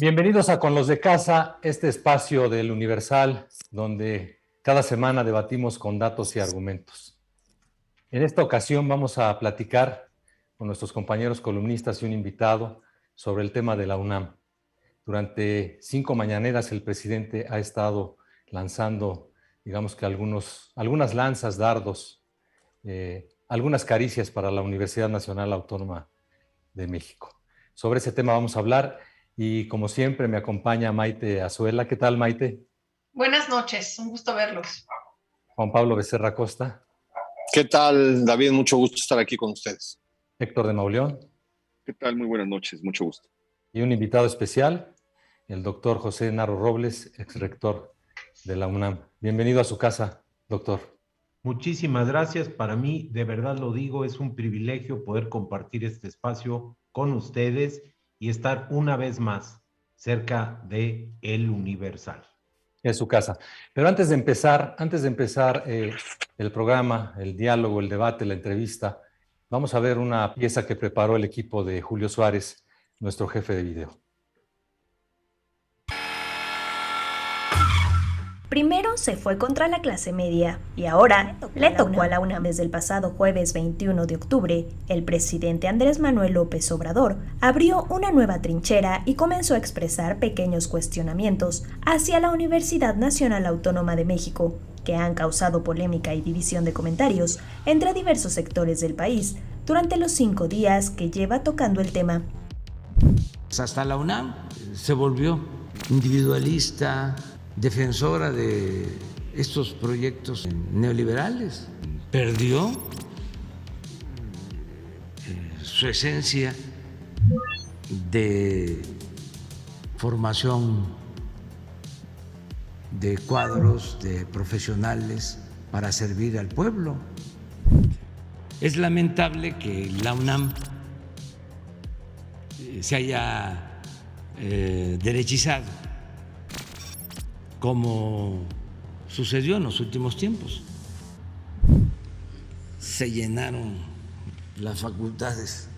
Bienvenidos a Con los de Casa, este espacio del Universal, donde cada semana debatimos con datos y argumentos. En esta ocasión vamos a platicar con nuestros compañeros columnistas y un invitado sobre el tema de la UNAM. Durante 5 mañaneras el presidente ha estado lanzando, digamos que algunas lanzas, dardos, algunas caricias para la Universidad Nacional Autónoma de México. Sobre ese tema vamos a hablar y, como siempre, me acompaña Maite Azuela. ¿Qué tal, Maite? Buenas noches, un gusto verlos. Juan Pablo Becerra Costa. ¿Qué tal, David? Mucho gusto estar aquí con ustedes. Héctor de Mauleón. ¿Qué tal? Muy buenas noches, mucho gusto. Y un invitado especial, el doctor José Narro Robles, exrector de la UNAM. Bienvenido a su casa, doctor. Muchísimas gracias. Para mí, de verdad lo digo, es un privilegio poder compartir este espacio con ustedes y estar una vez más cerca de El Universal. Es su casa. Pero antes de empezar el programa, el diálogo, el debate, la entrevista, vamos a ver una pieza que preparó el equipo de Julio Suárez, nuestro jefe de video. Primero se fue contra la clase media y ahora le tocó a la UNAM. Desde el pasado jueves 21 de octubre, el presidente Andrés Manuel López Obrador abrió una nueva trinchera y comenzó a expresar pequeños cuestionamientos hacia la Universidad Nacional Autónoma de México, que han causado polémica y división de comentarios entre diversos sectores del país durante los 5 días que lleva tocando el tema. Hasta la UNAM se volvió individualista, defensora de estos proyectos neoliberales, perdió su esencia de formación de cuadros, de profesionales para servir al pueblo. Es lamentable que la UNAM se haya derechizado, como sucedió en los últimos tiempos. Se llenaron las facultades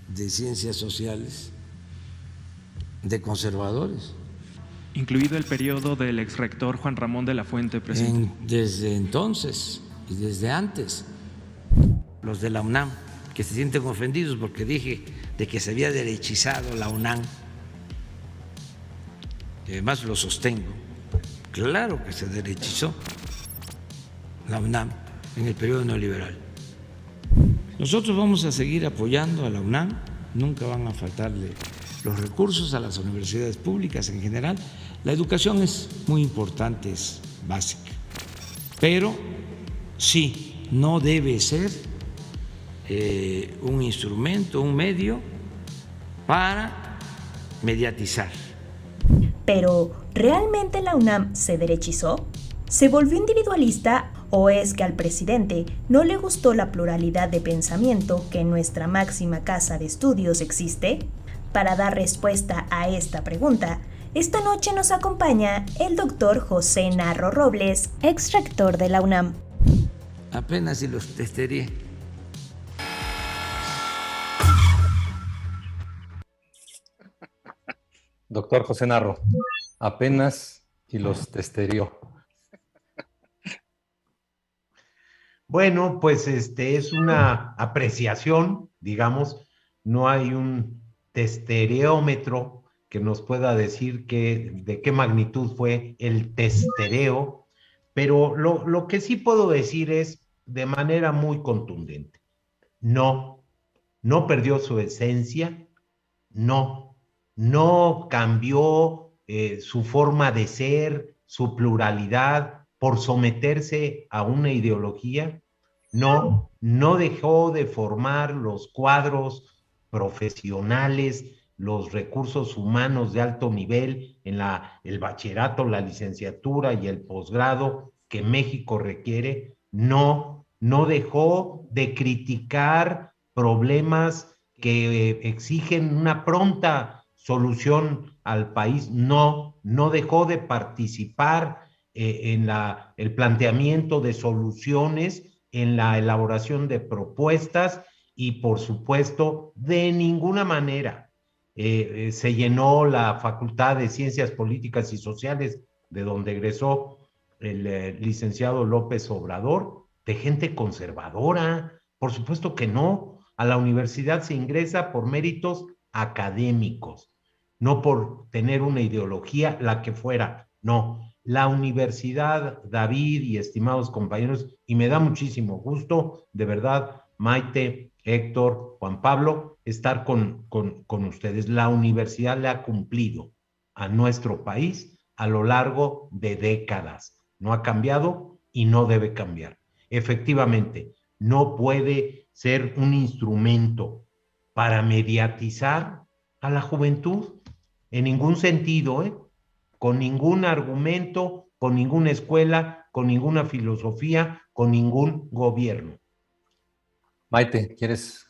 de ciencias sociales de conservadores. Incluido el periodo del exrector Juan Ramón de la Fuente, presidente. Desde entonces y desde antes. Los de la UNAM, que se sienten ofendidos porque dije de que se había derechizado la UNAM, y además lo sostengo, claro que se derechizó la UNAM en el periodo neoliberal. Nosotros vamos a seguir apoyando a la UNAM, nunca van a faltarle los recursos a las universidades públicas en general. La educación es muy importante, es básica, pero sí, no debe ser un instrumento, un medio para mediatizar. Pero, ¿realmente la UNAM se derechizó? ¿Se volvió individualista o es que al presidente no le gustó la pluralidad de pensamiento que en nuestra máxima casa de estudios existe? Para dar respuesta a esta pregunta, esta noche nos acompaña el doctor José Narro Robles, exrector de la UNAM. Apenas si los testería. Doctor José Narro, apenas y los testerió. Bueno, pues es una apreciación, digamos, no hay un testereómetro que nos pueda decir de qué magnitud fue el testereo, pero lo que sí puedo decir es de manera muy contundente, no perdió su esencia, no cambió su forma de ser, su pluralidad por someterse a una ideología, no dejó de formar los cuadros profesionales, los recursos humanos de alto nivel en el bachillerato, la licenciatura y el posgrado que México requiere, no dejó de criticar problemas que exigen una pronta solución al país, no dejó de participar en el planteamiento de soluciones, en la elaboración de propuestas y, por supuesto, de ninguna manera se llenó la Facultad de Ciencias Políticas y Sociales, de donde egresó el licenciado López Obrador, de gente conservadora. Por supuesto que no. A la universidad se ingresa por méritos académicos, no por tener una ideología, la que fuera. No, la universidad, David y estimados compañeros, y me da muchísimo gusto, de verdad, Maite, Héctor, Juan Pablo, estar con ustedes. La universidad le ha cumplido a nuestro país a lo largo de décadas. No ha cambiado y no debe cambiar. Efectivamente, no puede ser un instrumento para mediatizar a la juventud en ningún sentido, con ningún argumento, con ninguna escuela, con ninguna filosofía, con ningún gobierno. Maite, ¿quieres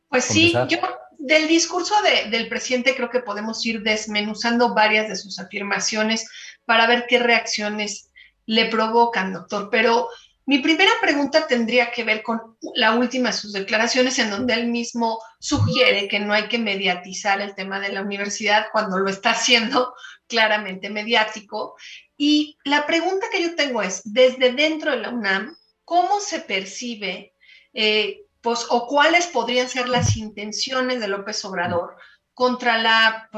Pues comenzar? sí, yo del discurso del presidente creo que podemos ir desmenuzando varias de sus afirmaciones para ver qué reacciones le provocan, doctor. Pero mi primera pregunta tendría que ver con la última de sus declaraciones, en donde él mismo sugiere que no hay que mediatizar el tema de la universidad cuando lo está haciendo claramente mediático. Y la pregunta que yo tengo es, desde dentro de la UNAM, ¿cómo se percibe pues, o cuáles podrían ser las intenciones de López Obrador contra la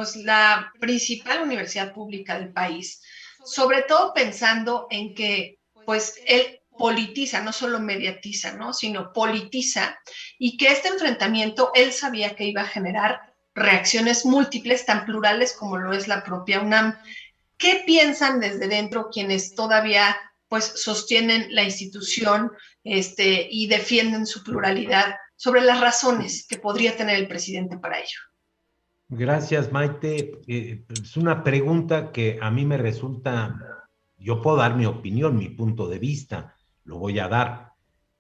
principal universidad pública del país? Sobre todo pensando en que pues él politiza, no solo mediatiza, ¿no? Sino politiza, y que este enfrentamiento él sabía que iba a generar reacciones múltiples, tan plurales como lo es la propia UNAM. ¿Qué piensan desde dentro quienes todavía pues sostienen la institución y defienden su pluralidad sobre las razones que podría tener el presidente para ello? Gracias, Maite. Es una pregunta que a mí me resulta, yo puedo dar mi opinión, mi punto de vista, lo voy a dar,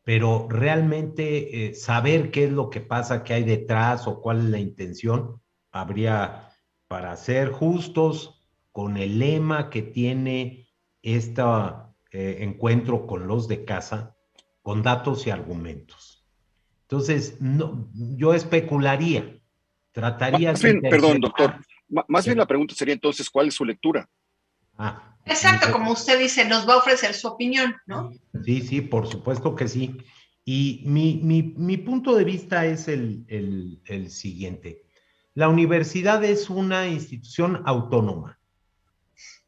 pero realmente saber qué es lo que pasa, qué hay detrás o cuál es la intención, habría, para ser justos con el lema que tiene este encuentro con los de casa, con datos y argumentos. Entonces, no, yo especularía. Trataría más bien, perdón, doctor, más bien la pregunta sería entonces, ¿cuál es su lectura? Exacto, como usted dice, nos va a ofrecer su opinión, ¿no? Sí, sí, por supuesto que sí. Y mi punto de vista es el siguiente. La universidad es una institución autónoma.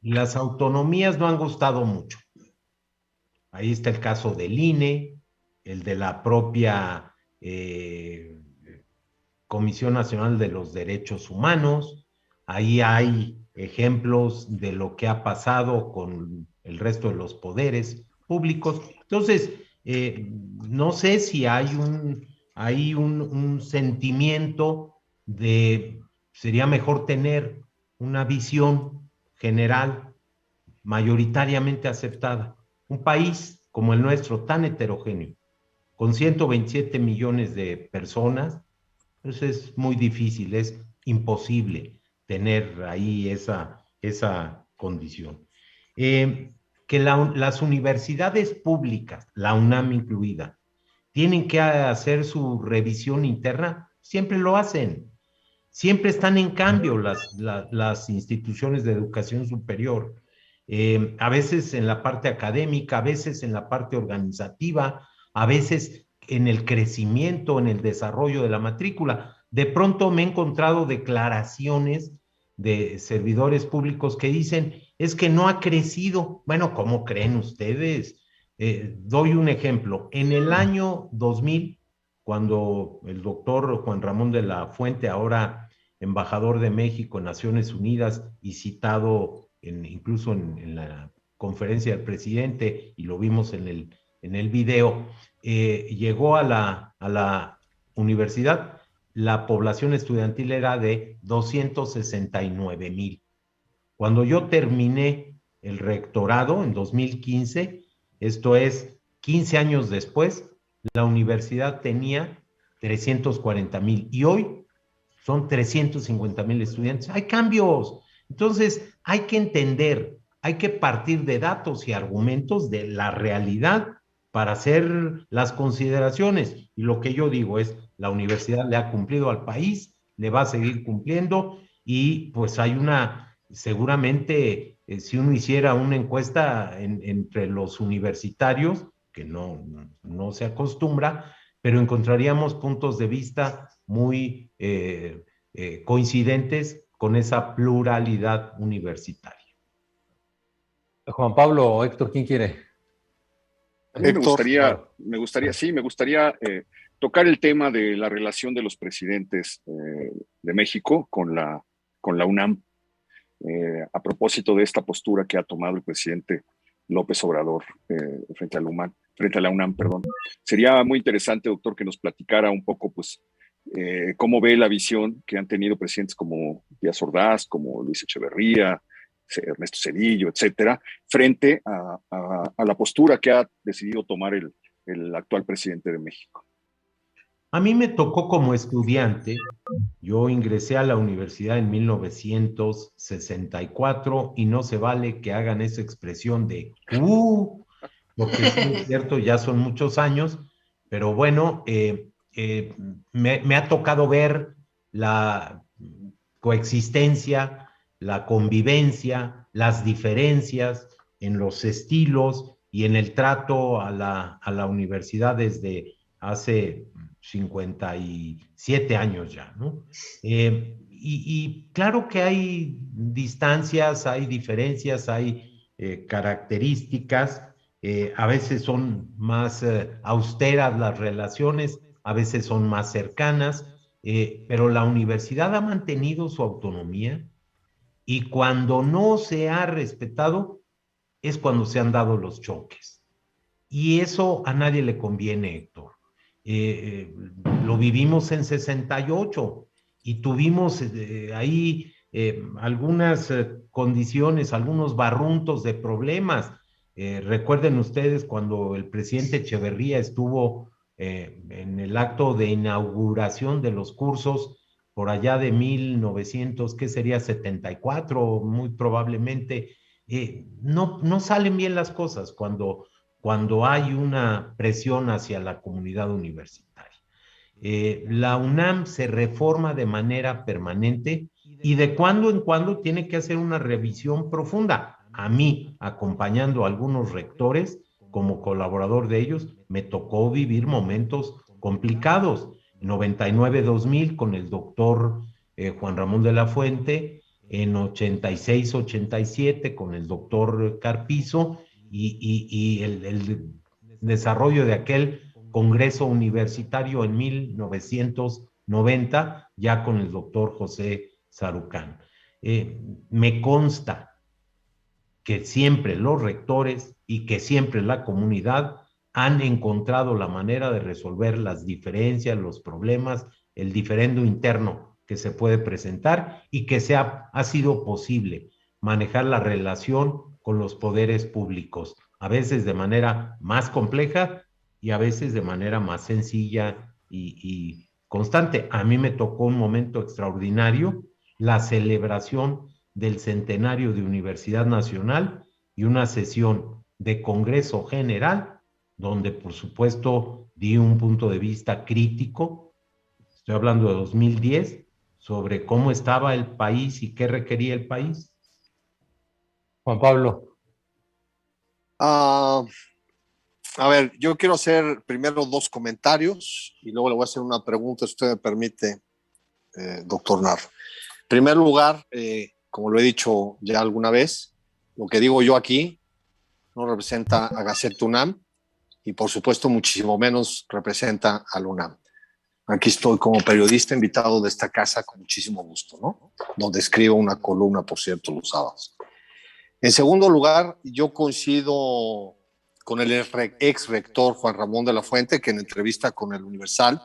Las autonomías no han gustado mucho. Ahí está el caso del INE, el de la propia Comisión Nacional de los Derechos Humanos. Ahí hay ejemplos de lo que ha pasado con el resto de los poderes públicos. Entonces, no sé si hay un sentimiento de sería mejor tener una visión general mayoritariamente aceptada. Un país como el nuestro, tan heterogéneo, con 127 millones de personas, pues es muy difícil, es imposible tener ahí esa condición. Que las universidades públicas, la UNAM incluida, tienen que hacer su revisión interna, siempre lo hacen. Siempre están en cambio las instituciones de educación superior. A veces en la parte académica, a veces en la parte organizativa, a veces en el crecimiento, en el desarrollo de la matrícula. De pronto me he encontrado declaraciones de servidores públicos que dicen, es que no ha crecido. Bueno, ¿cómo creen ustedes? Doy un ejemplo. En el año 2000, cuando el doctor Juan Ramón de la Fuente, ahora embajador de México en Naciones Unidas y citado incluso en la conferencia del presidente, y lo vimos en el video, llegó a la universidad, la población estudiantil era de 269,000. Cuando yo terminé el rectorado en 2015, esto es 15 años después, la universidad tenía 340,000 y hoy son 350,000 estudiantes. Hay cambios. Entonces, hay que entender, hay que partir de datos y argumentos de la realidad para hacer las consideraciones. Y lo que yo digo es, la universidad le ha cumplido al país, le va a seguir cumpliendo y pues hay seguramente, si uno hiciera una encuesta entre los universitarios, que no se acostumbra, pero encontraríamos puntos de vista muy coincidentes con esa pluralidad universitaria. Juan Pablo o Héctor, ¿quién quiere? A mí me gustaría tocar el tema de la relación de los presidentes de México con la UNAM, a propósito de esta postura que ha tomado el presidente López Obrador frente a la UNAM, perdón. Sería muy interesante, doctor, que nos platicara un poco, pues, cómo ve la visión que han tenido presidentes como Díaz Ordaz, como Luis Echeverría, Ernesto Zedillo, etcétera, frente a la postura que ha decidido tomar el actual presidente de México. A mí me tocó como estudiante, yo ingresé a la universidad en 1964 y no se vale que hagan esa expresión de porque sí es cierto, ya son muchos años, pero bueno, me ha tocado ver la coexistencia, la convivencia, las diferencias en los estilos y en el trato a la universidad desde hace 57 años ya, ¿no? Y claro que hay distancias, hay diferencias, hay características, a veces son más austeras las relaciones, a veces son más cercanas, pero la universidad ha mantenido su autonomía y cuando no se ha respetado es cuando se han dado los choques. Y eso a nadie le conviene, Héctor. Lo vivimos en 68 y tuvimos ahí algunas condiciones, algunos barruntos de problemas. Recuerden ustedes cuando el presidente Echeverría estuvo en el acto de inauguración de los cursos por allá de 1900, ¿qué sería? 74, muy probablemente. No salen bien las cosas cuando hay una presión hacia la comunidad universitaria. La UNAM se reforma de manera permanente y de cuando en cuando tiene que hacer una revisión profunda. A mí, acompañando a algunos rectores, como colaborador de ellos, me tocó vivir momentos complicados. 99-2000 con el doctor Juan Ramón de la Fuente, en 86-87 con el doctor Carpizo, y el desarrollo de aquel congreso universitario en 1990, ya con el doctor José Sarucán. Me consta que siempre los rectores y que siempre la comunidad han encontrado la manera de resolver las diferencias, los problemas, el diferendo interno que se puede presentar y que ha sido posible manejar la relación con los poderes públicos, a veces de manera más compleja y a veces de manera más sencilla y constante. A mí me tocó un momento extraordinario, la celebración del centenario de Universidad Nacional y una sesión de Congreso General, donde por supuesto di un punto de vista crítico, estoy hablando de 2010, sobre cómo estaba el país y qué requería el país. Juan Pablo. A ver, yo quiero hacer primero dos comentarios y luego le voy a hacer una pregunta, si usted me permite, doctor Narro. En primer lugar, como lo he dicho ya alguna vez, lo que digo yo aquí no representa a Gaceta UNAM y por supuesto muchísimo menos representa al UNAM. Aquí estoy como periodista invitado de esta casa con muchísimo gusto, ¿no? Donde escribo una columna, por cierto, los sábados. En segundo lugar, yo coincido con el ex rector Juan Ramón de la Fuente, que en entrevista con el Universal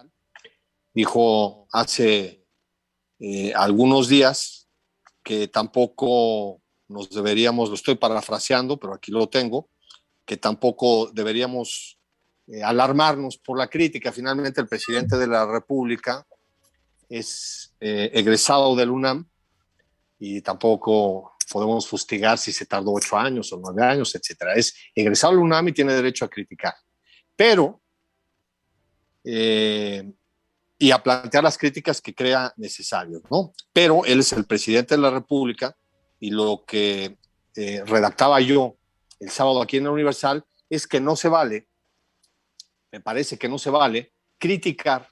dijo hace algunos días que tampoco nos deberíamos, lo estoy parafraseando, pero aquí lo tengo, que tampoco deberíamos alarmarnos por la crítica. Finalmente, el presidente de la República es egresado del UNAM y tampoco podemos fustigar si se tardó 8 años o 9 años, etcétera. Es egresado del UNAM y tiene derecho a criticar. Pero, y y a plantear las críticas que crea necesarias, ¿no? Pero él es el presidente de la República y lo que redactaba yo el sábado aquí en el Universal es que no se vale, me parece que no se vale criticar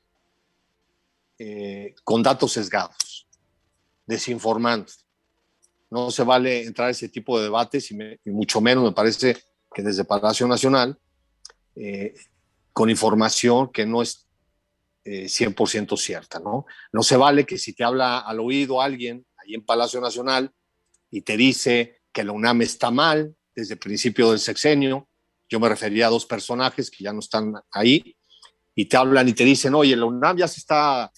con datos sesgados, desinformando. No se vale entrar a ese tipo de debates y mucho menos me parece que desde Palacio Nacional con información que no es 100% cierta, ¿no? No se vale que si te habla al oído alguien ahí en Palacio Nacional y te dice que la UNAM está mal desde el principio del sexenio, yo me refería a dos personajes que ya no están ahí, y te hablan y te dicen, oye, la UNAM ya se está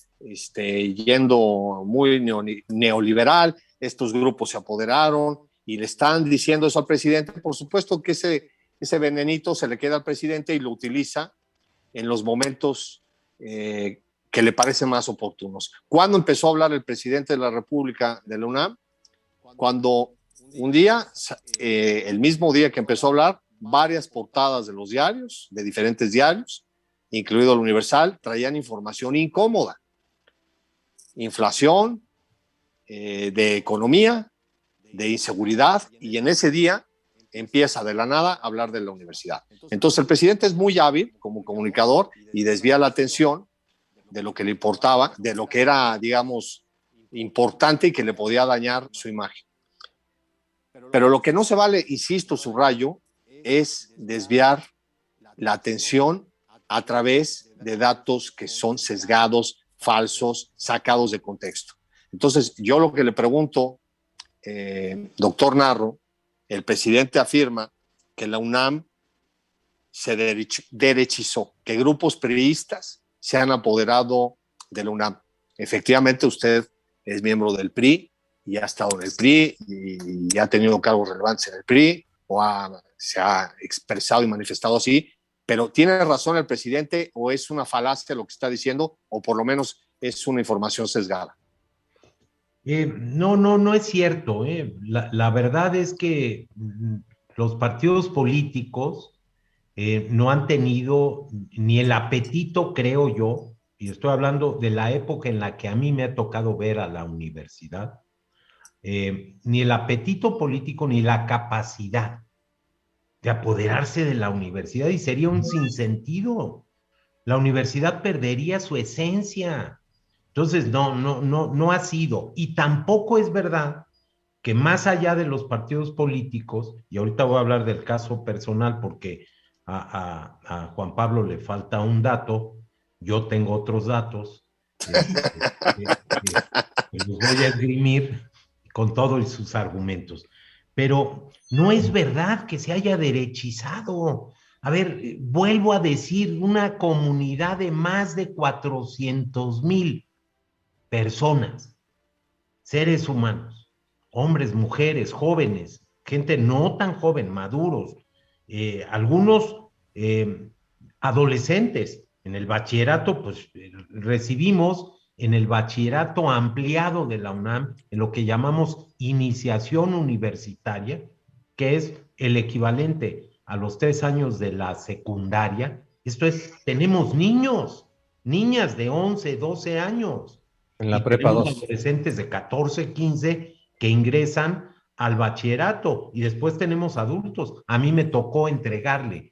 yendo muy neoliberal, estos grupos se apoderaron y le están diciendo eso al presidente. Por supuesto que ese venenito se le queda al presidente y lo utiliza en los momentos que le parecen más oportunos. ¿Cuándo empezó a hablar el presidente de la República de la UNAM? Cuando un día, el mismo día que empezó a hablar, varias portadas de los diarios, de diferentes diarios, incluido el Universal, traían información incómoda. Inflación, de economía, de inseguridad, y en ese día empieza de la nada a hablar de la universidad. Entonces el presidente es muy hábil como comunicador y desvía la atención de lo que le importaba, de lo que era, digamos, importante y que le podía dañar su imagen. Pero lo que no se vale, insisto, subrayo, es desviar la atención a través de datos que son sesgados, falsos, sacados de contexto. Entonces, yo lo que le pregunto, doctor Narro, el presidente afirma que la UNAM se derechizó, que grupos priistas se han apoderado de la UNAM. Efectivamente, usted es miembro del PRI y ha estado en el PRI y ha tenido cargos relevantes en el PRI se ha expresado y manifestado así, pero ¿tiene razón el presidente o es una falacia lo que está diciendo o por lo menos es una información sesgada? No es cierto. La verdad es que los partidos políticos no han tenido ni el apetito, creo yo, y estoy hablando de la época en la que a mí me ha tocado ver a la universidad, ni el apetito político ni la capacidad de apoderarse de la universidad, y sería un sinsentido. La universidad perdería su esencia. Entonces, no ha sido. Y tampoco es verdad que más allá de los partidos políticos, y ahorita voy a hablar del caso personal porque a Juan Pablo le falta un dato, yo tengo otros datos, que los voy a esgrimir con todos sus argumentos. Pero no es verdad que se haya derechizado. A ver, vuelvo a decir, una comunidad de más de 400,000 personas, seres humanos, hombres, mujeres, jóvenes, gente no tan joven, maduros, algunos adolescentes. En el bachillerato, pues recibimos en el bachillerato ampliado de la UNAM, en lo que llamamos iniciación universitaria, que es el equivalente a los 3 años de la secundaria. Esto es, tenemos niños, niñas de 11, 12 años. En la prepa 2. Adolescentes de 14, 15 que ingresan al bachillerato, y después tenemos adultos. A mí me tocó entregarle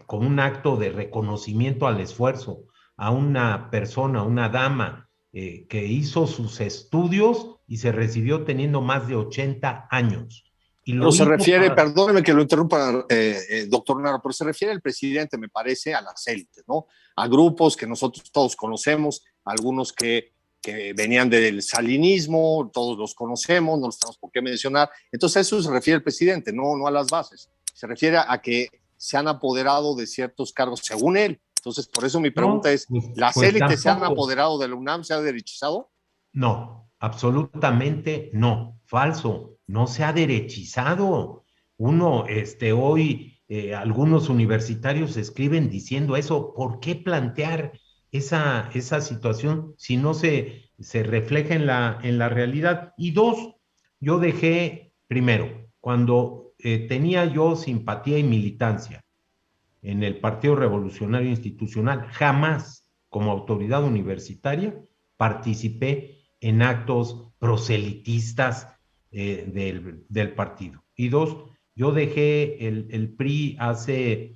con un acto de reconocimiento al esfuerzo a una persona, una dama que hizo sus estudios y se recibió teniendo más de 80 años. Pero se refiere, perdóneme que lo interrumpa, doctor Narro, pero se refiere el presidente, me parece, a las élites, ¿no? A grupos que nosotros todos conocemos, algunos que venían del salinismo, todos los conocemos, no los tenemos por qué mencionar. Entonces a eso se refiere el presidente, no a las bases. Se refiere a que se han apoderado de ciertos cargos, según él. Entonces, por eso mi pregunta es, ¿las élites se han apoderado de la UNAM, se ha derechizado? No, absolutamente no, falso, no se ha derechizado. Hoy algunos universitarios escriben diciendo eso. ¿Por qué plantear esa situación si no se refleja en la realidad? Y dos, yo dejé, primero, cuando tenía yo simpatía y militancia en el Partido Revolucionario Institucional, jamás como autoridad universitaria, participé en actos proselitistas del partido. Y dos, yo dejé el PRI hace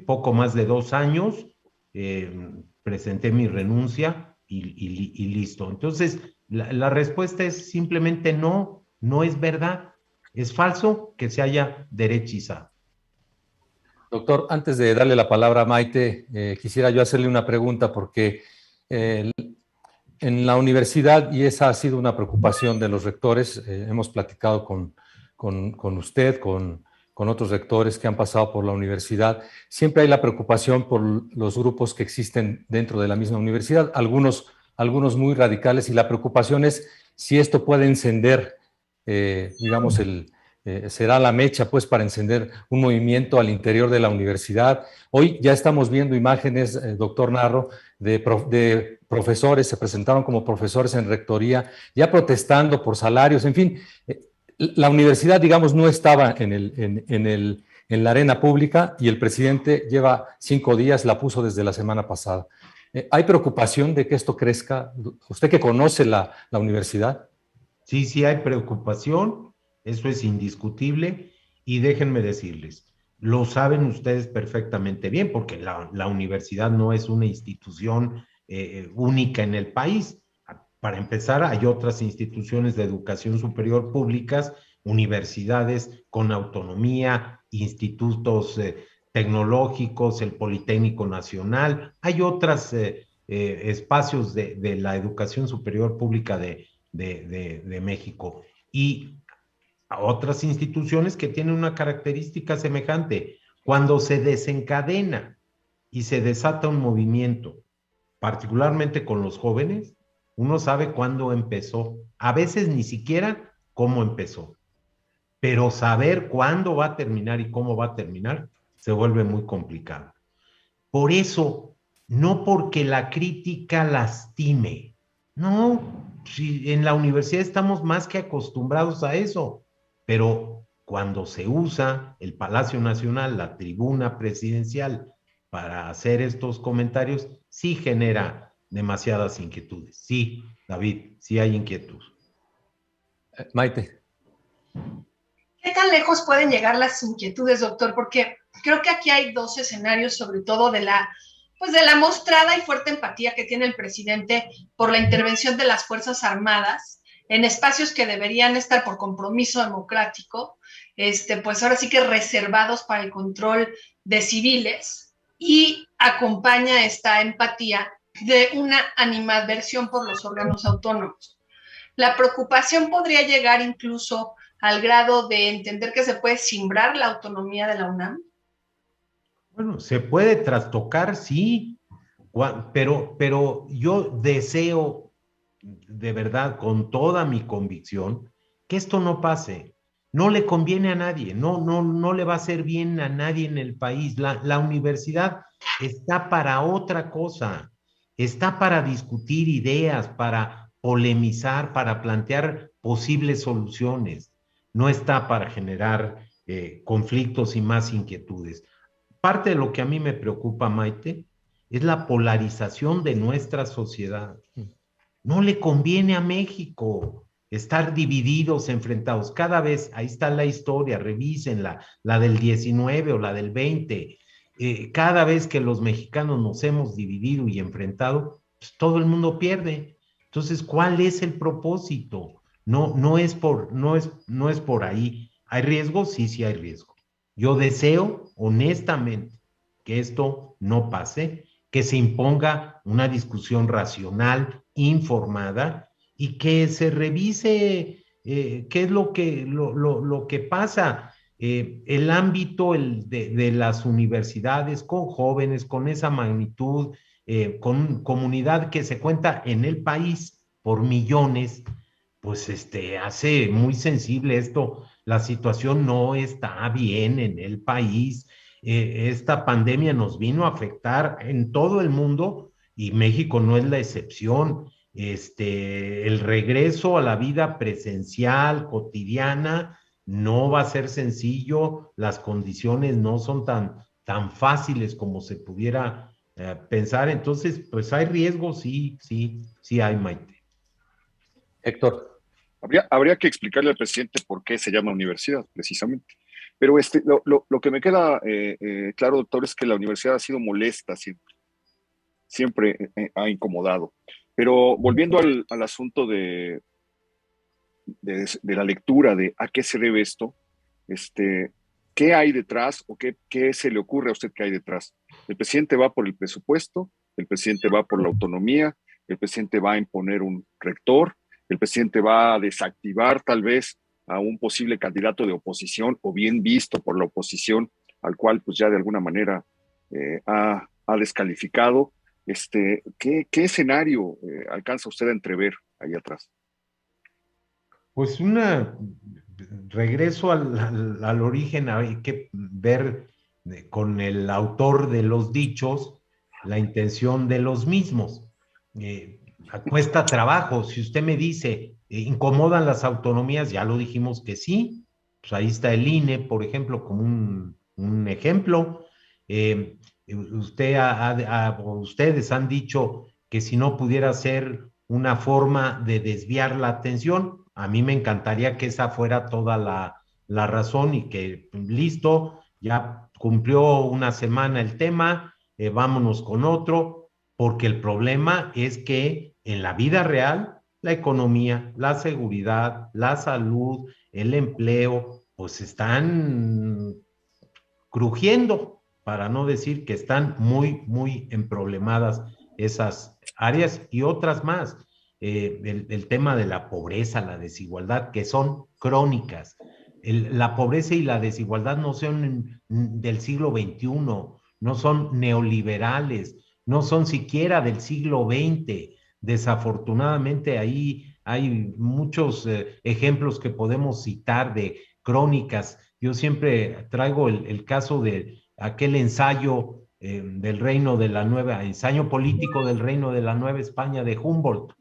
poco más de 2 años, presenté mi renuncia y listo. Entonces, la respuesta es simplemente no, no es verdad. Es falso que se haya derechizado. Doctor, antes de darle la palabra a Maite, quisiera yo hacerle una pregunta porque en la universidad, y esa ha sido una preocupación de los rectores, hemos platicado con usted, con otros rectores que han pasado por la universidad, siempre hay la preocupación por los grupos que existen dentro de la misma universidad, algunos muy radicales, y la preocupación es si esto puede encender, digamos, será la mecha pues para encender un movimiento al interior de la universidad. Hoy ya estamos viendo imágenes, doctor Narro, de profesores, se presentaron como profesores en rectoría, ya protestando por salarios, en fin. La universidad, digamos, no estaba en la arena pública y el presidente lleva 5 días, la puso desde la semana pasada. ¿Hay preocupación de que esto crezca? ¿Usted que conoce la universidad? Sí, sí hay preocupación, eso es indiscutible, y déjenme decirles, lo saben ustedes perfectamente bien, porque la universidad no es una institución única en el país. Para empezar, hay otras instituciones de educación superior públicas, universidades con autonomía, institutos tecnológicos, el Politécnico Nacional, hay otros espacios de la educación superior pública de México, y a otras instituciones que tienen una característica semejante. Cuando se desencadena y se desata un movimiento, particularmente con los jóvenes, uno sabe cuándo empezó, a veces ni siquiera cómo empezó, pero saber cuándo va a terminar y cómo va a terminar se vuelve muy complicado. Por eso, no porque la crítica lastime, no, si en la universidad estamos más que acostumbrados a eso, pero cuando se usa el Palacio Nacional, la tribuna presidencial, para hacer estos comentarios, sí genera demasiadas inquietudes. Sí, David, sí hay inquietud. Maite. ¿Qué tan lejos pueden llegar las inquietudes, doctor? Porque creo que aquí hay 2 escenarios, sobre todo de la mostrada y fuerte empatía que tiene el presidente por la intervención de las Fuerzas Armadas en espacios que deberían estar por compromiso democrático, pues ahora sí que reservados para el control de civiles, y acompaña esta empatía de una animadversión por los órganos autónomos. La preocupación podría llegar incluso al grado de entender que se puede cimbrar la autonomía de la UNAM. Bueno, se puede trastocar, sí, pero yo deseo de verdad, con toda mi convicción, que esto no pase. No le conviene a nadie, no le va a hacer bien a nadie en el país. La universidad está para otra cosa, está para discutir ideas, para polemizar, para plantear posibles soluciones. No está para generar conflictos y más inquietudes. Parte de lo que a mí me preocupa, Maite, es la polarización de nuestra sociedad. No le conviene a México estar divididos, enfrentados. Cada vez, ahí está la historia, revísenla, la del 19 o la del 20. Cada vez que los mexicanos nos hemos dividido y enfrentado, pues todo el mundo pierde. Entonces, ¿cuál es el propósito? No es por ahí. ¿Hay riesgo? Sí, sí hay riesgo. Yo deseo, honestamente, que esto no pase, que se imponga una discusión racional, informada, y que se revise qué es lo que pasa. El ámbito de las universidades con jóvenes, con esa magnitud, con comunidad que se cuenta en el país por millones, pues hace muy sensible esto. La situación no está bien en el país. Esta pandemia nos vino a afectar en todo el mundo y México no es la excepción. El regreso a la vida presencial, cotidiana, no va a ser sencillo, las condiciones no son tan fáciles como se pudiera pensar. Entonces, pues hay riesgos, sí hay, Maite. Héctor. Habría que explicarle al presidente por qué se llama universidad, precisamente. Pero lo que me queda claro, doctor, es que la universidad ha sido molesta siempre ha incomodado. Pero volviendo al asunto de la lectura de a qué se debe esto, ¿qué hay detrás o qué se le ocurre a usted que hay detrás? El presidente va por el presupuesto, el presidente va por la autonomía, el presidente va a imponer un rector, el presidente va a desactivar tal vez a un posible candidato de oposición o bien visto por la oposición, al cual pues ya de alguna manera ha descalificado. ¿Qué escenario alcanza usted a entrever ahí atrás? Pues regreso al origen, hay que ver con el autor de los dichos la intención de los mismos. Cuesta trabajo. Si usted me dice, ¿incomodan las autonomías? Ya lo dijimos que sí. Pues ahí está el INE, por ejemplo, como un ejemplo. Ustedes han dicho que si no pudiera ser una forma de desviar la atención, a mí me encantaría que esa fuera toda la razón y que listo, ya cumplió una semana el tema, vámonos con otro, porque el problema es que en la vida real, la economía, la seguridad, la salud, el empleo, pues están crujiendo, para no decir que están muy emproblemadas esas áreas y otras más. El tema de la pobreza, la desigualdad, que son crónicas. La pobreza y la desigualdad no son del siglo XXI, no son neoliberales, no son siquiera del siglo XX. Desafortunadamente ahí hay muchos ejemplos que podemos citar de crónicas. Yo siempre traigo el caso de aquel ensayo del reino de la nueva, ensayo político del reino de la Nueva España de Humboldt,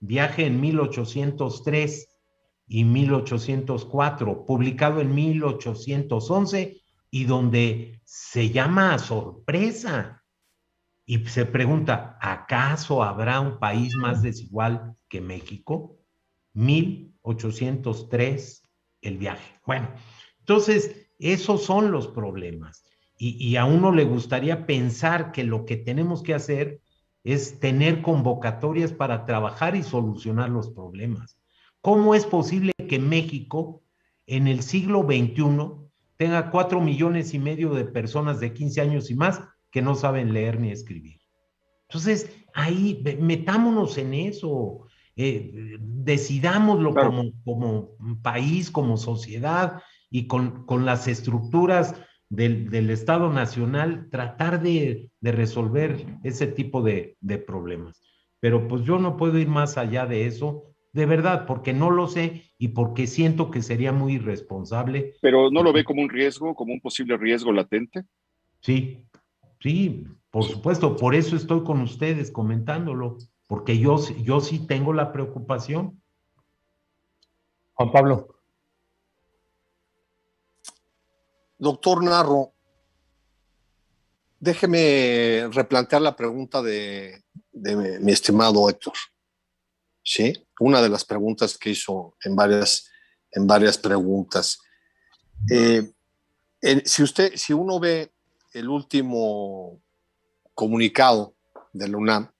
viaje en 1803 y 1804, publicado en 1811 y donde se llama a sorpresa y se pregunta, ¿acaso habrá un país más desigual que México? 1803, el viaje. Bueno, entonces, esos son los problemas. Y a uno le gustaría pensar que lo que tenemos que hacer es tener convocatorias para trabajar y solucionar los problemas. ¿Cómo es posible que México, en el siglo XXI, tenga 4,5 millones de personas de 15 años y más que no saben leer ni escribir? Entonces, ahí metámonos en eso, decidámoslo Claro. como país, como sociedad y con las estructuras del Estado Nacional, tratar de resolver ese tipo de problemas. Pero pues yo no puedo ir más allá de eso, de verdad, porque no lo sé y porque siento que sería muy irresponsable. ¿Pero no lo ve como un riesgo, como un posible riesgo latente? Sí, por supuesto, por eso estoy con ustedes comentándolo, porque yo sí tengo la preocupación. Juan Pablo. Doctor Narro, déjeme replantear la pregunta de mi estimado Héctor. ¿Sí? Una de las preguntas que hizo en varias preguntas. Si uno ve el último comunicado de la UNAM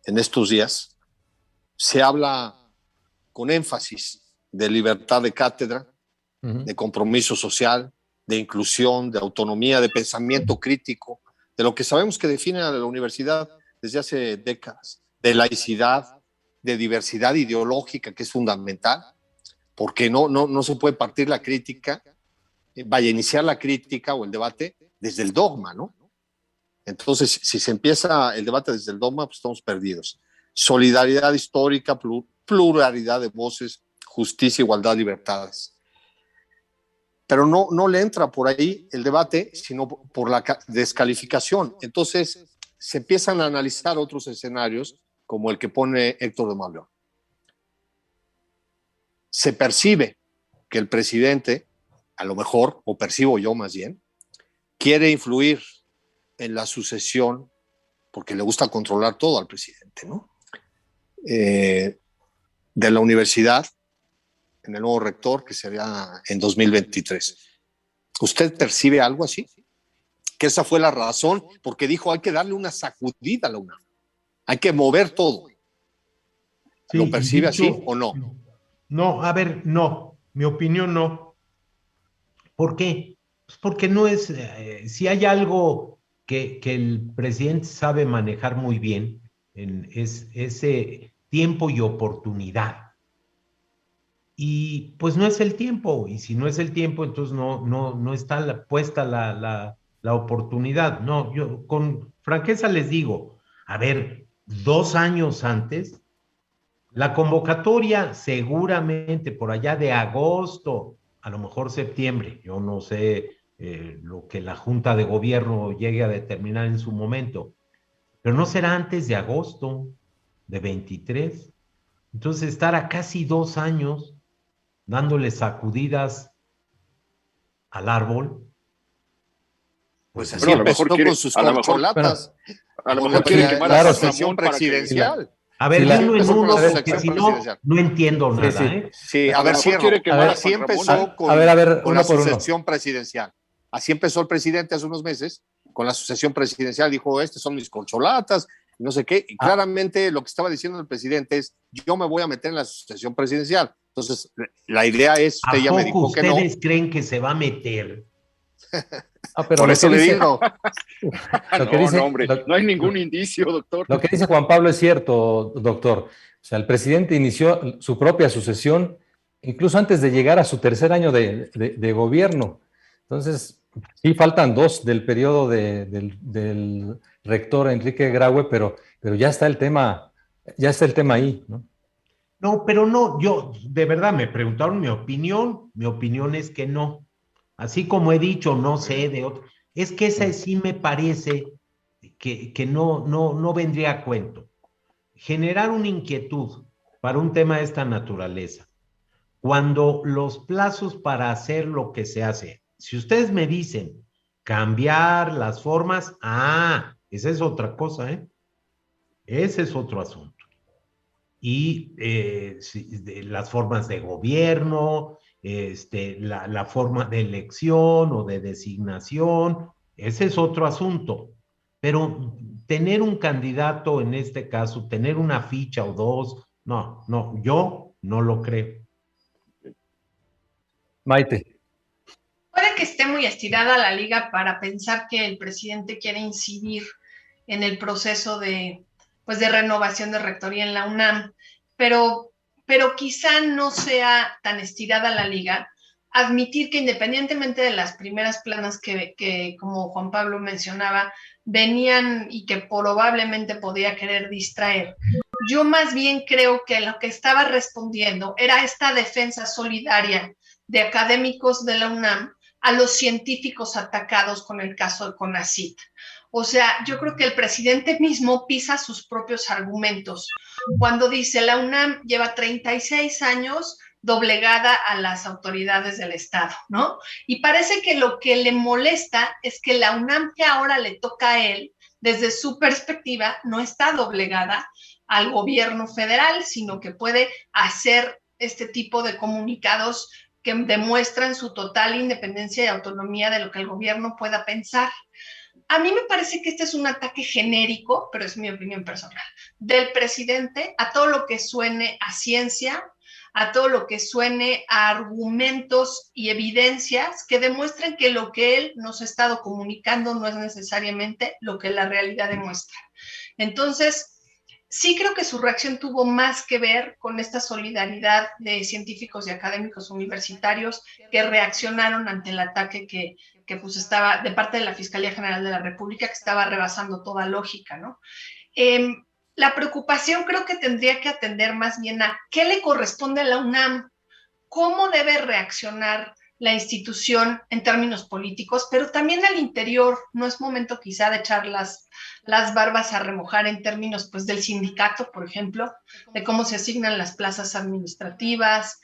en estos días, se habla con énfasis de libertad de cátedra, de compromiso social, de inclusión, de autonomía, de pensamiento crítico, de lo que sabemos que define a la universidad desde hace décadas, de laicidad, de diversidad ideológica, que es fundamental, porque no se puede partir la crítica, vaya a iniciar la crítica o el debate desde el dogma, ¿no? Entonces, si se empieza el debate desde el dogma, pues estamos perdidos. Solidaridad histórica, pluralidad de voces, justicia, igualdad, libertades. Pero no le entra por ahí el debate, sino por la descalificación. Entonces, se empiezan a analizar otros escenarios, como el que pone Héctor de Mauleón. Se percibe que el presidente, a lo mejor, o percibo yo más bien, quiere influir en la sucesión, porque le gusta controlar todo al presidente, ¿no? De la universidad, en el nuevo rector, que sería en 2023. ¿Usted percibe algo así? Que esa fue la razón, porque dijo, hay que darle una sacudida a la UNAM. Hay que mover todo. Sí, ¿Lo percibe dicho, así o no? No, a ver, no. Mi opinión no. ¿Por qué? Pues porque no es, si hay algo que el presidente sabe manejar muy bien, es ese tiempo y oportunidad. Y pues no es el tiempo, y si no es el tiempo, entonces no está puesta la oportunidad. No, yo con franqueza les digo, a ver, 2 años antes, la convocatoria seguramente por allá de agosto, a lo mejor septiembre, yo no sé lo que la Junta de Gobierno llegue a determinar en su momento, pero no será antes de agosto de 23. Entonces estar a casi 2 años dándole sacudidas al árbol, Pues Bueno, así a lo mejor empezó quiere, con sus a lo mejor, corcholatas. a lo Con mejor quiere quemar a claro, Juan sí, sesión Ramón para que... presidencial. a ver, Sí, de la- uno en empezó con uno, la porque sucesión si no, presidencial. no entiendo Sí, nada, sí. ¿eh? Sí, a A ver, lo mejor cierro. quiere quemar a Así Juan Ramón. empezó con, a ver, con uno la por uno. sucesión presidencial. Así empezó el presidente hace unos meses, con la sucesión presidencial. Dijo, estos son mis corcholatas, no sé qué. Y claramente lo que estaba diciendo el presidente es, yo me voy a meter en la sucesión presidencial. Entonces, la idea es, usted ¿A ya me poco dijo que no. ustedes creen que se va a meter? Pero Por lo eso que le dice, digo. lo que No, dice, hombre, no hay ningún indicio, doctor. lo que dice Juan Pablo es cierto, doctor. O sea, el presidente inició su propia sucesión incluso antes de llegar a su tercer año de gobierno. Entonces, sí faltan 2 del periodo del rector Enrique Graue, pero ya está el tema ahí, ¿no? No, pero no, yo, de verdad, me preguntaron mi opinión es que no. Así como he dicho, no sé de otro. Es que esa sí me parece que no vendría a cuento. Generar una inquietud para un tema de esta naturaleza, cuando los plazos para hacer lo que se hace, si ustedes me dicen cambiar las formas, esa es otra cosa, ¿eh? Ese es otro asunto. Y las formas de gobierno, la forma de elección o de designación, ese es otro asunto. Pero tener un candidato en este caso, tener una ficha o 2, no, yo no lo creo. Maite. Puede que esté muy estirada la liga para pensar que el presidente quiere incidir en el proceso de renovación de rectoría en la UNAM, pero quizá no sea tan estirada la liga admitir que independientemente de las primeras planas que como Juan Pablo mencionaba, venían y que probablemente podía querer distraer, yo más bien creo que lo que estaba respondiendo era esta defensa solidaria de académicos de la UNAM a los científicos atacados con el caso de CONACYT. O sea, yo creo que el presidente mismo pisa sus propios argumentos cuando dice la UNAM lleva 36 años doblegada a las autoridades del Estado, ¿no? Y parece que lo que le molesta es que la UNAM que ahora le toca a él, desde su perspectiva, no está doblegada al gobierno federal, sino que puede hacer este tipo de comunicados que demuestran su total independencia y autonomía de lo que el gobierno pueda pensar. A mí me parece que este es un ataque genérico, pero es mi opinión personal, del presidente a todo lo que suene a ciencia, a todo lo que suene a argumentos y evidencias que demuestren que lo que él nos ha estado comunicando no es necesariamente lo que la realidad demuestra. Entonces, sí creo que su reacción tuvo más que ver con esta solidaridad de científicos y académicos universitarios que reaccionaron ante el ataque que pues estaba de parte de la Fiscalía General de la República, que estaba rebasando toda lógica, ¿no? La preocupación creo que tendría que atender más bien a qué le corresponde a la UNAM, cómo debe reaccionar la institución en términos políticos, pero también al interior. No es momento quizá de echar las barbas a remojar en términos pues del sindicato, por ejemplo, de cómo se asignan las plazas administrativas,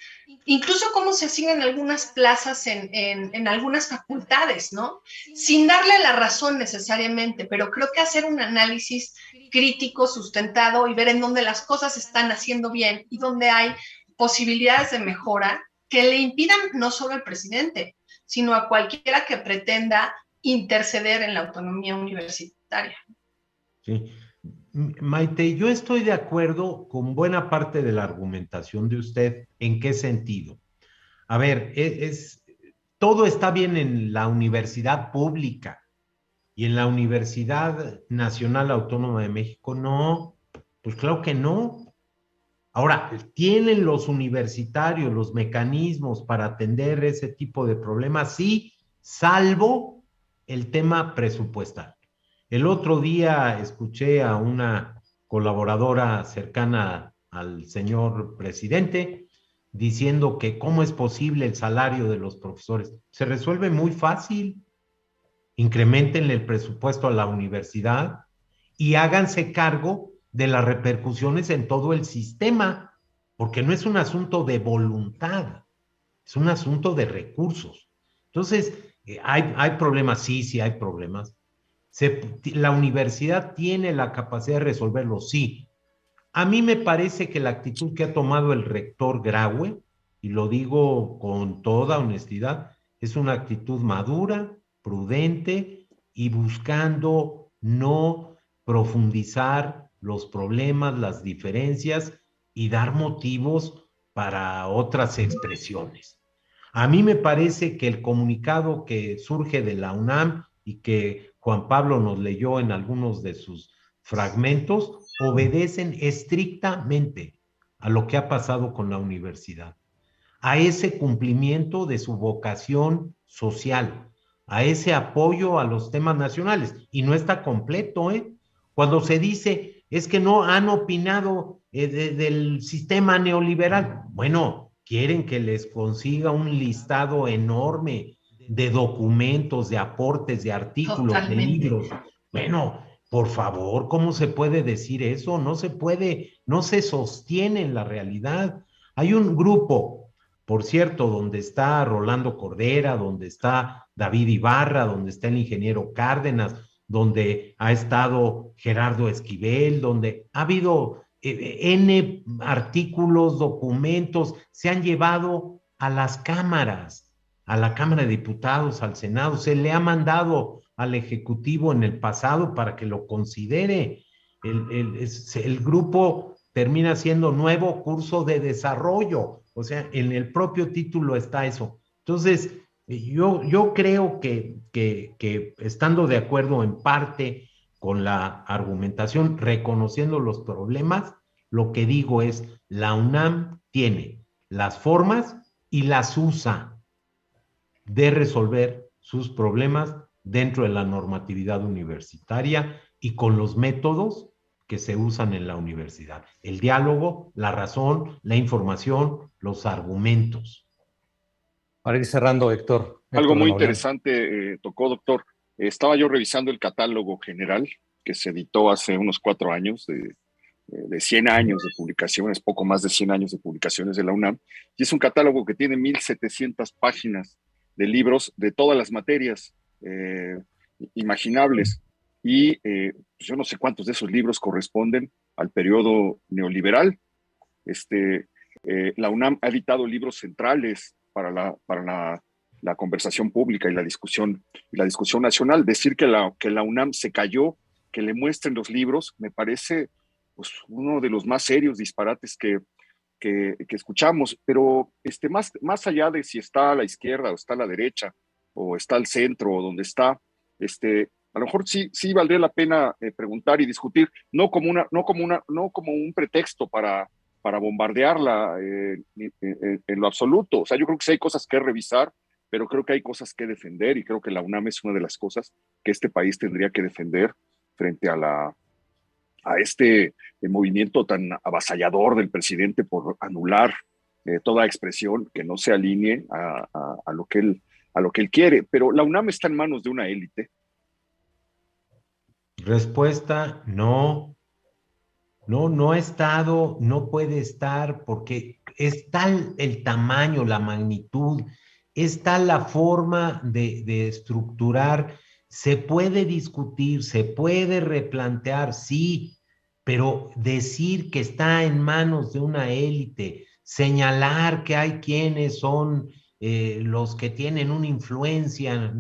incluso cómo se asignan algunas plazas en algunas facultades, ¿no? Sin darle la razón necesariamente, pero creo que hacer un análisis crítico, sustentado y ver en dónde las cosas se están haciendo bien y dónde hay posibilidades de mejora que le impidan no solo al presidente, sino a cualquiera que pretenda interceder en la autonomía universitaria. Sí. Maite, yo estoy de acuerdo con buena parte de la argumentación de usted. ¿En qué sentido? A ver, todo está bien en la universidad pública y en la Universidad Nacional Autónoma de México, no, pues claro que no. Ahora, ¿tienen los universitarios los mecanismos para atender ese tipo de problemas? Sí, salvo el tema presupuestal. El otro día escuché a una colaboradora cercana al señor presidente diciendo que cómo es posible el salario de los profesores. Se resuelve muy fácil. Incrementen el presupuesto a la universidad y háganse cargo de las repercusiones en todo el sistema, porque no es un asunto de voluntad, es un asunto de recursos. Entonces, hay problemas, sí hay problemas. La universidad tiene la capacidad de resolverlo, sí. A mí me parece que la actitud que ha tomado el rector Graue, y lo digo con toda honestidad, es una actitud madura, prudente y buscando no profundizar los problemas, las diferencias y dar motivos para otras expresiones. A mí me parece que el comunicado que surge de la UNAM y que Juan Pablo nos leyó en algunos de sus fragmentos obedecen estrictamente a lo que ha pasado con la universidad, a ese cumplimiento de su vocación social, a ese apoyo a los temas nacionales. Y no está completo, ¿eh? Cuando se dice, es que no han opinado del sistema neoliberal. Bueno, quieren que les consiga un listado enorme de documentos, de aportes, de artículos, totalmente, de libros. Bueno, por favor, ¿cómo se puede decir eso? No se puede, no se sostiene en la realidad. Hay un grupo, por cierto, donde está Rolando Cordera, donde está David Ibarra, donde está el ingeniero Cárdenas, donde ha estado Gerardo Esquivel, donde ha habido N artículos, documentos, se han llevado a las cámaras, a la Cámara de Diputados, al Senado, se le ha mandado al Ejecutivo en el pasado para que lo considere. El grupo termina siendo Nuevo Curso de Desarrollo, o sea, en el propio título está eso. Entonces, yo creo que estando de acuerdo en parte con la argumentación, reconociendo los problemas, lo que digo es, la UNAM tiene las formas y las usa de resolver sus problemas dentro de la normatividad universitaria y con los métodos que se usan en la universidad. El diálogo, la razón, la información, los argumentos. Para ir cerrando, Héctor. Algo muy interesante tocó, doctor. Estaba yo revisando el catálogo general que se editó hace unos 4 años, de 100 años de publicaciones, poco más de 100 años de publicaciones de la UNAM, y es un catálogo que tiene 1,700 páginas de libros de todas las materias imaginables. Y yo no sé cuántos de esos libros corresponden al periodo neoliberal. La UNAM ha editado libros centrales para la conversación pública y la discusión nacional. Decir que la UNAM se cayó, que le muestren los libros, me parece pues, uno de los más serios disparates que escuchamos. Pero más allá de si está a la izquierda o está a la derecha o está al centro o donde está, a lo mejor sí valdría la pena preguntar y discutir, no como un pretexto para bombardearla en lo absoluto. O sea, yo creo que sí hay cosas que revisar, pero creo que hay cosas que defender y creo que la UNAM es una de las cosas que este país tendría que defender frente a este movimiento tan avasallador del presidente por anular toda expresión que no se alinee a lo que él quiere. Pero la UNAM está en manos de una élite. Respuesta, no. No ha estado, no puede estar, porque es tal el tamaño, la magnitud, es tal la forma de estructurar. Se puede discutir, se puede replantear, sí, pero decir que está en manos de una élite, señalar que hay quienes son los que tienen una influencia,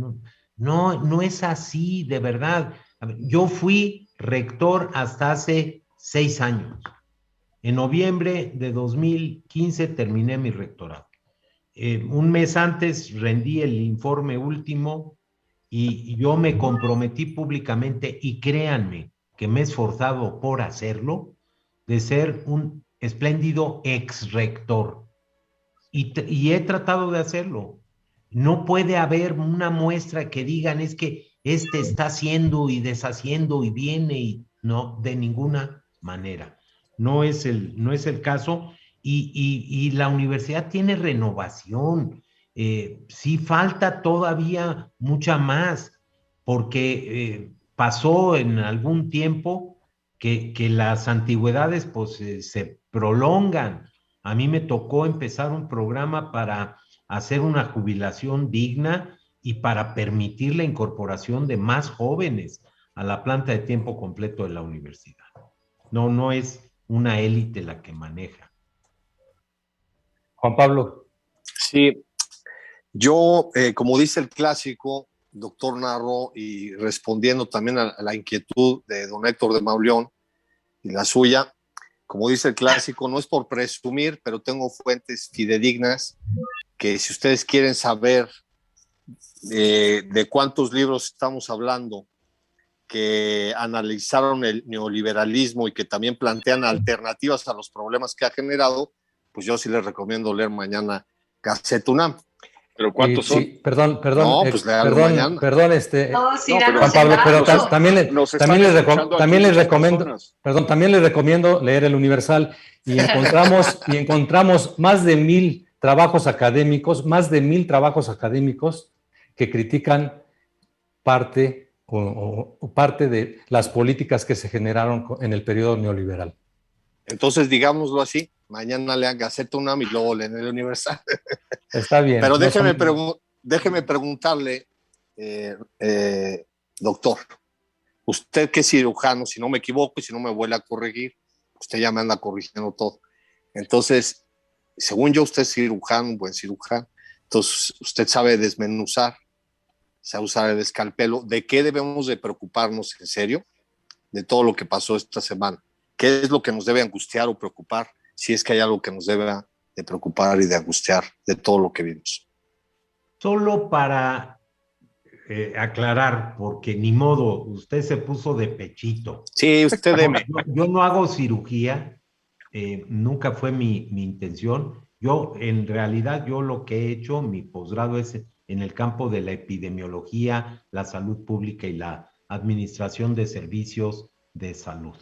no es así, de verdad. Yo fui rector hasta hace 6 años. En noviembre de 2015 terminé mi rectorado. Un mes antes rendí el informe último y yo me comprometí públicamente, y créanme que me he esforzado por hacerlo, de ser un espléndido ex rector. Y he tratado de hacerlo. No puede haber una muestra que digan es que este está haciendo y deshaciendo y viene, y no, de ninguna manera. No es el caso, y la universidad tiene renovación. Sí falta todavía mucha más, porque pasó en algún tiempo que las antigüedades pues se prolongan. A mí me tocó empezar un programa para hacer una jubilación digna y para permitir la incorporación de más jóvenes a la planta de tiempo completo de la universidad. No es una élite la que maneja. Juan Pablo. Sí, yo, como dice el clásico, doctor Narro, y respondiendo también a la inquietud de don Héctor de Mauleón y la suya, como dice el clásico, no es por presumir, pero tengo fuentes fidedignas que, si ustedes quieren saber de cuántos libros estamos hablando que analizaron el neoliberalismo y que también plantean alternativas a los problemas que ha generado, pues yo sí les recomiendo leer mañana Gaceta UNAM. ¿Pero cuántos son? Sí, perdón, no, pues léalo mañana. Perdón, Juan Pablo, pero también les recomiendo leer el Universal, y encontramos más de 1,000 trabajos académicos, que critican parte de las políticas que se generaron en el periodo neoliberal. Entonces, digámoslo así, mañana lean Gaceta UNAM y luego leen el Universal. Está bien. Pero déjeme preguntarle, doctor, usted que es cirujano, si no me equivoco y si no me vuelve a corregir, usted ya me anda corrigiendo todo. Entonces, según yo, usted es cirujano, un buen cirujano, entonces usted sabe desmenuzar, sabe usar el escalpelo. ¿De qué debemos de preocuparnos en serio? De todo lo que pasó esta semana. ¿Qué es lo que nos debe angustiar o preocupar? Si es que hay algo que nos debe de preocupar y de angustiar de todo lo que vimos. Solo para aclarar, porque ni modo, usted se puso de pechito. Sí, usted deme. Yo no hago cirugía, nunca fue mi intención. En realidad, yo lo que he hecho, mi posgrado es en el campo de la epidemiología, la salud pública y la administración de servicios de salud.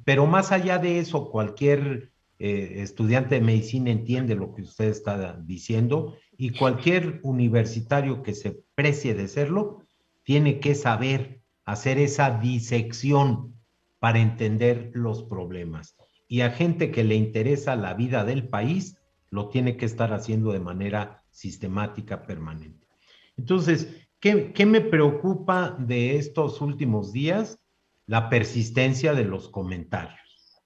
Pero más allá de eso, cualquier estudiante de medicina entiende lo que usted está diciendo, y cualquier universitario que se precie de serlo tiene que saber hacer esa disección para entender los problemas. Y a gente que le interesa la vida del país, lo tiene que estar haciendo de manera sistemática, permanente. Entonces, ¿qué me preocupa de estos últimos días? La persistencia de los comentarios,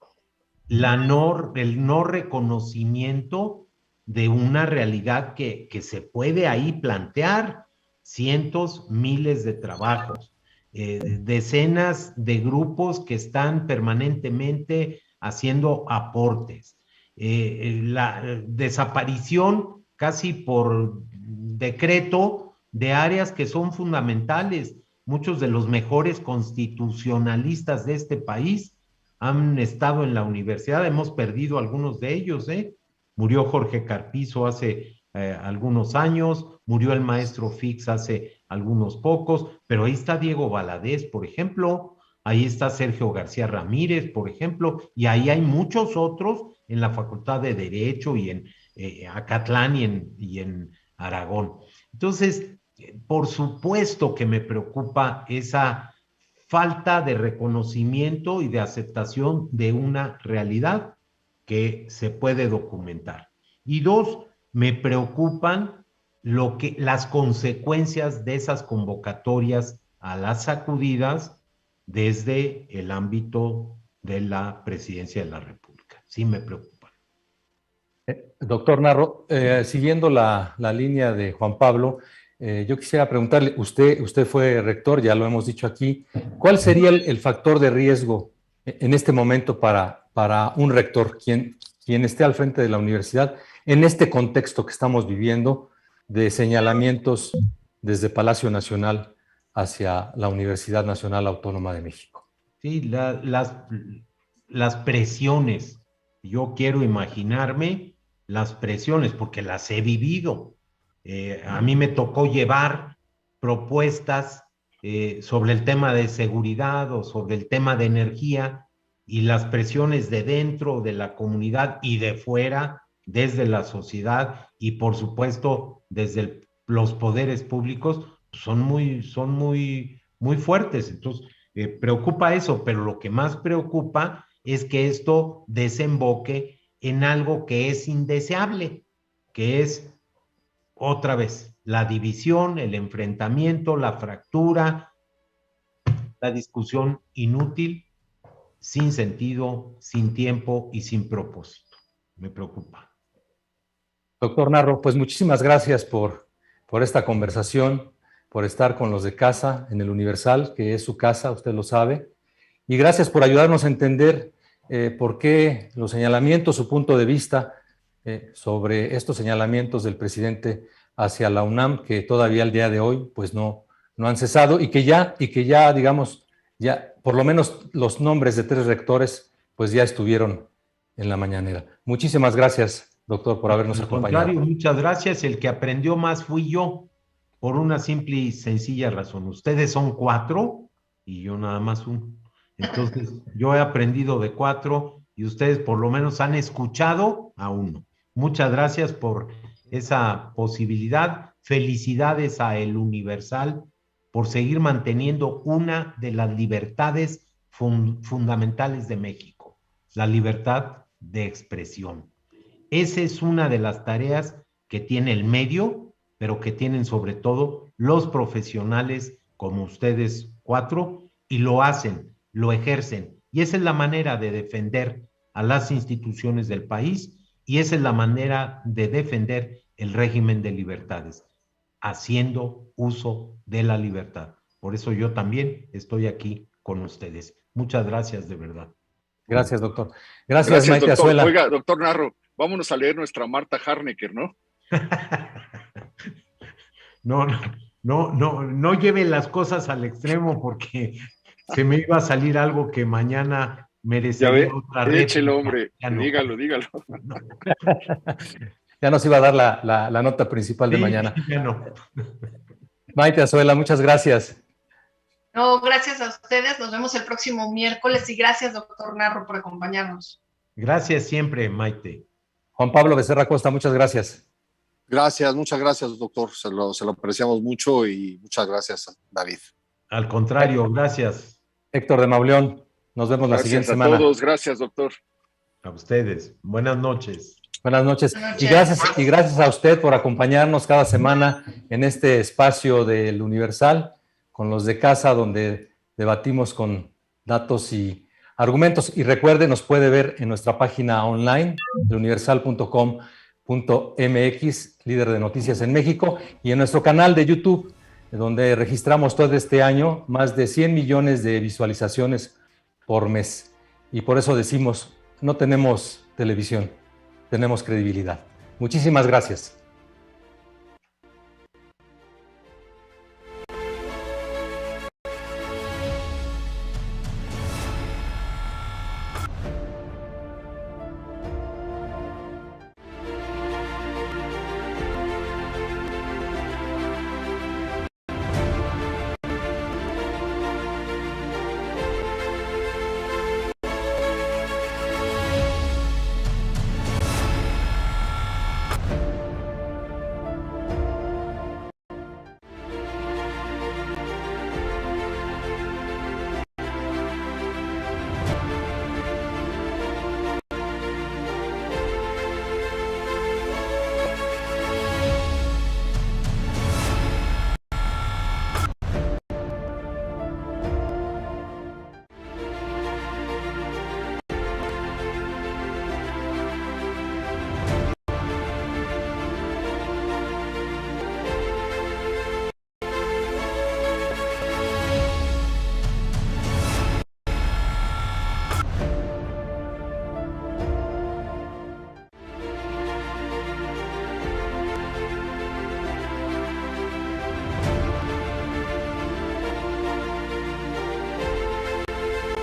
el no reconocimiento de una realidad que se puede ahí plantear. Cientos, miles de trabajos, decenas de grupos que están permanentemente haciendo aportes, la desaparición casi por decreto de áreas que son fundamentales. Muchos de los mejores constitucionalistas de este país han estado en la universidad, hemos perdido algunos de ellos, Murió Jorge Carpizo hace algunos años, murió el maestro Fix hace algunos pocos, pero ahí está Diego Valadez, por ejemplo, ahí está Sergio García Ramírez, por ejemplo, y ahí hay muchos otros en la Facultad de Derecho y en Acatlán y en Aragón. Entonces, por supuesto que me preocupa esa falta de reconocimiento y de aceptación de una realidad que se puede documentar. Y dos, me preocupan las consecuencias de esas convocatorias a las sacudidas desde el ámbito de la Presidencia de la República. Sí me preocupan. Doctor Narro, siguiendo la línea de Juan Pablo, yo quisiera preguntarle, usted fue rector, ya lo hemos dicho aquí, ¿cuál sería el factor de riesgo en este momento para un rector, quien esté al frente de la universidad, en este contexto que estamos viviendo de señalamientos desde Palacio Nacional hacia la Universidad Nacional Autónoma de México? Sí, las presiones, yo quiero imaginarme las presiones, porque las he vivido. A mí me tocó llevar propuestas sobre el tema de seguridad o sobre el tema de energía, y las presiones de dentro de la comunidad y de fuera, desde la sociedad y por supuesto desde los poderes públicos, son muy fuertes. Entonces, preocupa eso, pero lo que más preocupa es que esto desemboque en algo que es indeseable, que es otra vez la división, el enfrentamiento, la fractura, la discusión inútil, sin sentido, sin tiempo y sin propósito. Me preocupa. Doctor Narro, pues muchísimas gracias por esta conversación, por estar con los de casa en el Universal, que es su casa, usted lo sabe, y gracias por ayudarnos a entender por qué los señalamientos, su punto de vista sobre estos señalamientos del presidente hacia la UNAM, que todavía al día de hoy pues no han cesado, y que ya digamos, ya por lo menos los nombres de 3 rectores pues ya estuvieron en la mañanera. Muchísimas gracias, doctor, por habernos acompañado. Al contrario, muchas gracias. El que aprendió más fui yo, por una simple y sencilla razón. Ustedes son 4 y yo nada más 1. Entonces, yo he aprendido de 4 y ustedes por lo menos han escuchado a 1. Muchas gracias por esa posibilidad. Felicidades a El Universal por seguir manteniendo una de las libertades fundamentales de México, la libertad de expresión. Esa es una de las tareas que tiene el medio, pero que tienen sobre todo los profesionales como ustedes 4, y lo hacen, lo ejercen. Y esa es la manera de defender a las instituciones del país, y esa es la manera de defender el régimen de libertades, haciendo uso de la libertad. Por eso yo también estoy aquí con ustedes. Muchas gracias, de verdad. Gracias, doctor. Gracias Maite doctor. Azuela. Oiga, doctor Narro, vámonos a leer nuestra Marta Harnecker, ¿no? No lleve las cosas al extremo, porque se me iba a salir algo que mañana merecería otra réplica. Échelo, hombre, no. dígalo. No. Ya nos iba a dar la nota principal de mañana. Ya no. Maite Azuela, muchas gracias. No, gracias a ustedes. Nos vemos el próximo miércoles y gracias, doctor Narro, por acompañarnos. Gracias siempre, Maite. Juan Pablo Becerra Costa, muchas gracias. Gracias, muchas gracias, doctor. Se lo apreciamos mucho y muchas gracias, David. Al contrario, gracias. Héctor de Mauleón, nos vemos la siguiente semana. Gracias a todos, gracias, doctor. A ustedes. Buenas noches. Buenas noches. Y gracias a usted por acompañarnos cada semana en este espacio del Universal, con los de casa, donde debatimos con datos y argumentos. Y recuerde, nos puede ver en nuestra página online, eluniversal.com.mx, líder de noticias en México, y en nuestro canal de YouTube, donde registramos todo este año más de 100 millones de visualizaciones por mes. Y por eso decimos, no tenemos televisión, tenemos credibilidad. Muchísimas gracias.